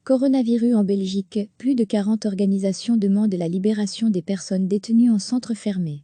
Coronavirus en Belgique, plus de 40 organisations demandent la libération des personnes détenues en centre fermé.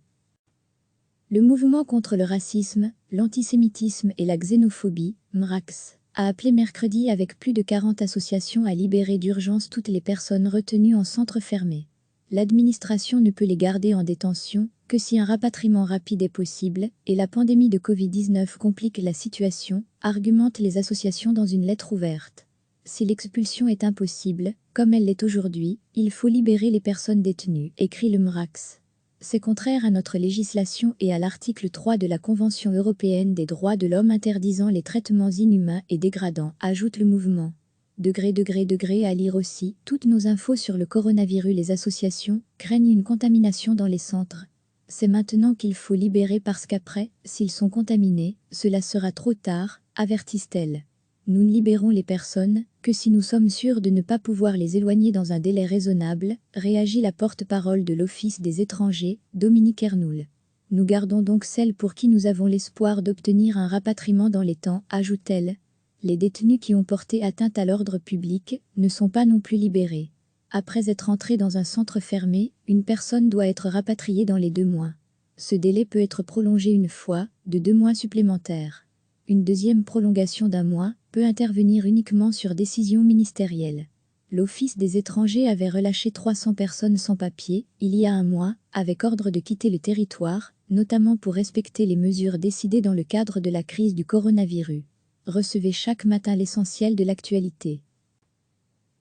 Le mouvement contre le racisme, l'antisémitisme et la xénophobie, MRAX, a appelé mercredi avec plus de 40 associations à libérer d'urgence toutes les personnes retenues en centre fermé. L'administration ne peut les garder en détention que si un rapatriement rapide est possible, et la pandémie de Covid-19 complique la situation, argumentent les associations dans une lettre ouverte. Si l'expulsion est impossible, comme elle l'est aujourd'hui, il faut libérer les personnes détenues, écrit le MRAX. C'est contraire à notre législation et à l'article 3 de la Convention européenne des droits de l'homme interdisant les traitements inhumains et dégradants, ajoute le mouvement. À lire aussi, toutes nos infos sur le coronavirus. Les associations craignent une contamination dans les centres. C'est maintenant qu'il faut libérer parce qu'après, s'ils sont contaminés, cela sera trop tard, avertissent-elles. Nous ne libérons les personnes que si nous sommes sûrs de ne pas pouvoir les éloigner dans un délai raisonnable, réagit la porte-parole de l'Office des étrangers, Dominique Ernoul. Nous gardons donc celles pour qui nous avons l'espoir d'obtenir un rapatriement dans les temps, ajoute-t-elle. Les détenus qui ont porté atteinte à l'ordre public ne sont pas non plus libérés. Après être entrés dans un centre fermé, une personne doit être rapatriée dans les 2 mois. Ce délai peut être prolongé une fois, de 2 mois supplémentaires. Une deuxième prolongation d'1 mois peut intervenir uniquement sur décision ministérielle. L'Office des étrangers avait relâché 300 personnes sans papier, il y a 1 mois, avec ordre de quitter le territoire, notamment pour respecter les mesures décidées dans le cadre de la crise du coronavirus. Recevez chaque matin l'essentiel de l'actualité.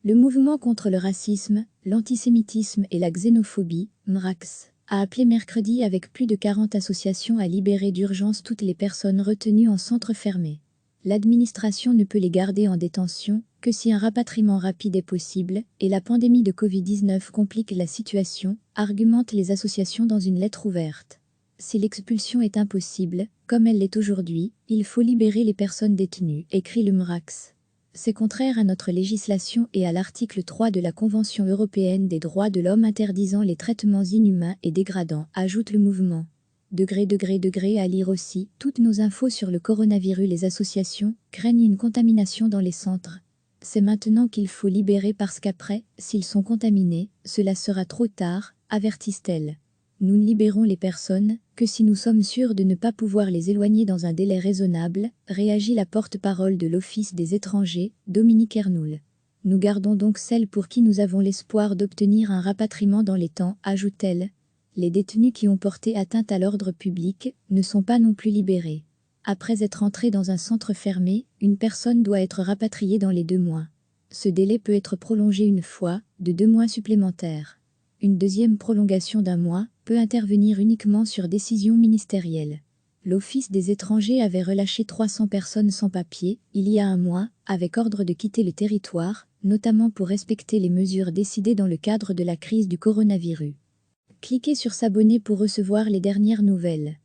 Le mouvement contre le racisme, l'antisémitisme et la xénophobie, MRAX, a appelé mercredi avec plus de 40 associations à libérer d'urgence toutes les personnes retenues en centre fermé. L'administration ne peut les garder en détention que si un rapatriement rapide est possible, et la pandémie de Covid-19 complique la situation, argumentent les associations dans une lettre ouverte. Si l'expulsion est impossible, comme elle l'est aujourd'hui, il faut libérer les personnes détenues, écrit le MRAX. C'est contraire à notre législation et à l'article 3 de la Convention européenne des droits de l'homme interdisant les traitements inhumains et dégradants, ajoute le mouvement. À lire aussi, toutes nos infos sur le coronavirus. Les associations craignent une contamination dans les centres. C'est maintenant qu'il faut libérer parce qu'après, s'ils sont contaminés, cela sera trop tard, avertissent-elles. Nous ne libérons les personnes que si nous sommes sûrs de ne pas pouvoir les éloigner dans un délai raisonnable, réagit la porte-parole de l'Office des étrangers, Dominique Ernoul. Nous gardons donc celles pour qui nous avons l'espoir d'obtenir un rapatriement dans les temps, ajoute-t-elle. Les détenus qui ont porté atteinte à l'ordre public ne sont pas non plus libérés. Après être entrés dans un centre fermé, une personne doit être rapatriée dans les 2 mois. Ce délai peut être prolongé une fois, de 2 mois supplémentaires. Une deuxième prolongation d'1 mois peut intervenir uniquement sur décision ministérielle. L'Office des étrangers avait relâché 300 personnes sans papier, il y a 1 mois, avec ordre de quitter le territoire, notamment pour respecter les mesures décidées dans le cadre de la crise du coronavirus. Cliquez sur s'abonner pour recevoir les dernières nouvelles.